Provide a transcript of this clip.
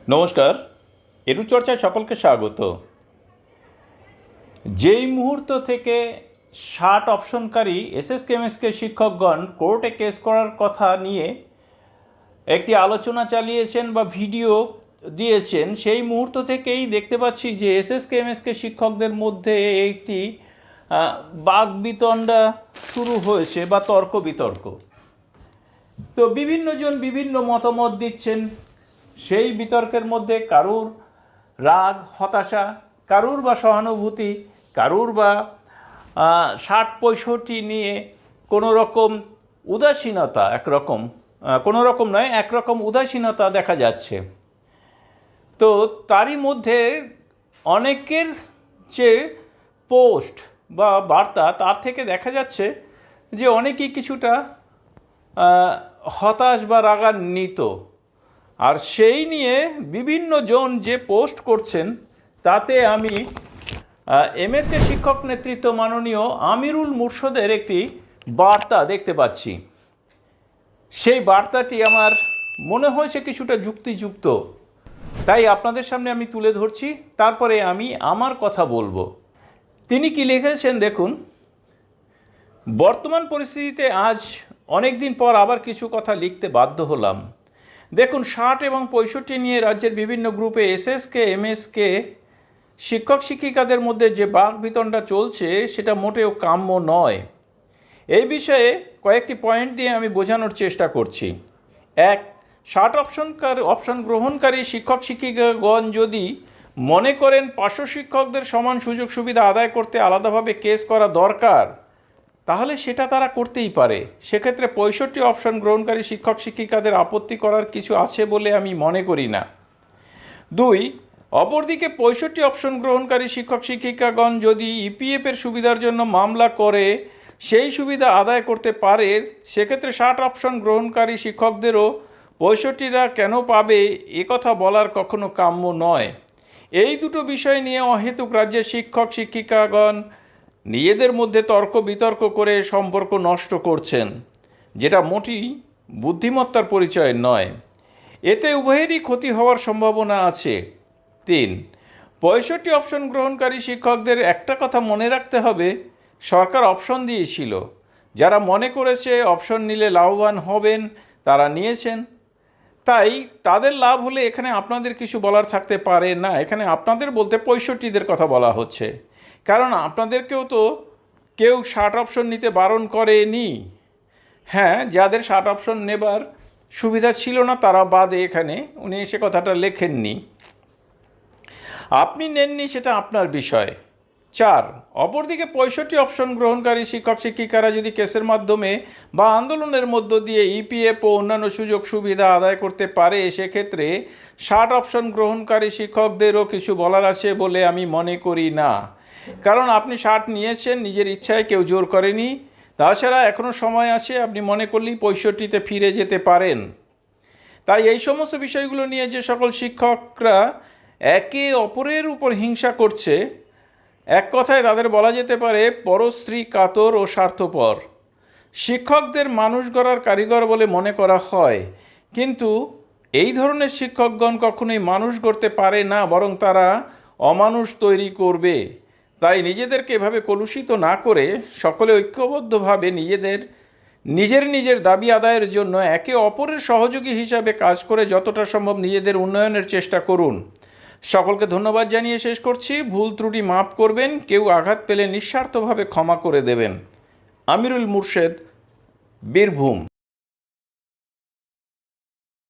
নমস্কার, এডুচর্চায় সকলকে স্বাগত। যেই মুহূর্ত থেকে 60 অপশনকারী এসএসকেএমএসকে শিক্ষকগণ কোর্টে কেস করার কথা নিয়ে একটি আলোচনা চালিয়েছেন বা ভিডিও দিয়েছেন, সেই মুহূর্ত থেকেই দেখতে পাচ্ছি যে এসএসকেএমএসকে শিক্ষকদের মধ্যে একটি বাকবিতণ্ডা শুরু হয়েছে বা তর্ক বিতর্ক। তো বিভিন্নজন বিভিন্ন মতামত দিচ্ছেন। সেই বিতর্কের মধ্যে কারুর রাগ, হতাশা, কারুর বা সহানুভূতি, কারুর বা 60-65 নিয়ে কোনো রকম উদাসীনতা, একরকম উদাসীনতা দেখা যাচ্ছে। তো তারই মধ্যে অনেকের যে পোস্ট বা বার্তা, তার থেকে দেখা যাচ্ছে যে অনেকেই কিছুটা হতাশ বা রাগান্বিত। আর সেই নিয়ে বিভিন্ন জন যে পোস্ট করছেন, তাতে আমি এমএসকে শিক্ষক নেতৃত্ব মাননীয় আমিরুল মুর্শদের একটি বার্তা দেখতে পাচ্ছি। সেই বার্তাটি আমার মনে হয়েছে কিছুটা যুক্তিযুক্ত, তাই আপনাদের সামনে আমি তুলে ধরছি। তারপরে আমি আমার কথা বলবো। তিনি কি লিখেছেন দেখুন। বর্তমান পরিস্থিতিতে আজ অনেক দিন পর আবার কিছু কথা লিখতে বাধ্য হলাম। দেখুন, 60 এবং 65 নিয়ে রাজ্যের বিভিন্ন গ্রুপে এসএসকে এমএসকে শিক্ষক শিক্ষিকাদের মধ্যে যে বাকবিতণ্ডা চলছে, সেটা মোটেও কাম্য নয়। এই বিষয়ে কয়েকটি পয়েন্ট দিয়ে আমি বোঝানোর চেষ্টা করছি। 1, 60 অপশন গ্রহণকারী শিক্ষক শিক্ষিকাগণ যদি মনে করেন পার্শ্ব শিক্ষকদের সমান সুযোগ সুবিধা আদায় করতে আলাদাভাবে কেস করা দরকার, তাহলে সেটা তারা করতেই পারে। সেক্ষেত্রে 65 অপশন গ্রহণকারী শিক্ষক শিক্ষিকাদের আপত্তি করার কিছু আছে বলে আমি মনে করি না। 2, অপরদিকে 65 অপশন গ্রহণকারী শিক্ষক শিক্ষিকাগণ যদি ইপিএফের সুবিধার জন্য মামলা করে সেই সুবিধা আদায় করতে পারে, সেক্ষেত্রে 60 অপশন গ্রহণকারী শিক্ষকদেরও 65রা কেন পাবে, এ কথা বলার কখনো কাম্য নয়। এই দুটো বিষয় নিয়ে অহেতুক রাজ্যের শিক্ষক শিক্ষিকাগণ নিজেদের মধ্যে তর্ক বিতর্ক করে সম্পর্ক নষ্ট করছেন, যেটা মোটেই বুদ্ধিমত্তার পরিচয় নয়। এতে উভয়েরই ক্ষতি হওয়ার সম্ভাবনা আছে। 3, 65 অপশন গ্রহণকারী শিক্ষকদের একটা কথা মনে রাখতে হবে, সরকার অপশন দিয়েছিল। যারা মনে করেছে অপশন নিলে লাভবান হবেন, তারা নিয়েছেন। তাই তাদের লাভ হলে এখানে আপনাদের কিছু বলার থাকতে পারে না। এখানে আপনাদের বলতে 65দের কথা বলা হচ্ছে, কারণ আপনাদেরকেও তো কেউ 60 অপশন নিতে বারণ করেনি। হ্যাঁ, যাদের 60 অপশন নেবার সুবিধা ছিল না তারা বাদে এখানে উনি সে কথাটা লেখেননি। আপনি নেননি, সেটা আপনার বিষয়। 4, অপরদিকে 65 অপশন গ্রহণকারী শিক্ষক শিক্ষিকারা যদি কেসের মাধ্যমে বা আন্দোলনের মধ্য দিয়ে ইপিএফ ও অন্যান্য সুযোগ সুবিধা আদায় করতে পারে, সেক্ষেত্রে 60 অপশন গ্রহণকারী শিক্ষকদেরও কিছু বলার আছে বলে আমি মনে করি না। কারণ আপনি 60 নিয়েছেন নিজের ইচ্ছায়, কেউ জোর করেনি। তাছাড়া এখনও সময় আছে, আপনি মনে করলেই 65তে ফিরে যেতে পারেন। তাই এই সমস্ত বিষয়গুলো নিয়ে যে সকল শিক্ষকরা একে অপরের উপর হিংসা করছে, এক কথায় তাদের বলা যেতে পারে পরশ্রী, কাতর ও স্বার্থপর। শিক্ষকদের মানুষ গড়ার কারিগর বলে মনে করা হয়, কিন্তু এই ধরনের শিক্ষকগণ কখনোই মানুষ গড়তে পারে না, বরং তারা অমানুষ তৈরি করবে। তাই নিজেদেরকে এভাবে কলুষিত না করে সকলে ঐক্যবদ্ধভাবে নিজের দাবি আদায়ের জন্য একে অপরের সহযোগী হিসাবে কাজ করে যতটা সম্ভব নিজেদের উন্নয়নের চেষ্টা করুন। সকলকে ধন্যবাদ জানিয়ে শেষ করছি। ভুল ত্রুটি মাফ করবেন, কেউ আঘাত পেলে নিঃস্বার্থভাবে ক্ষমা করে দেবেন। আমিরুল মুর্শেদ, বীরভূম।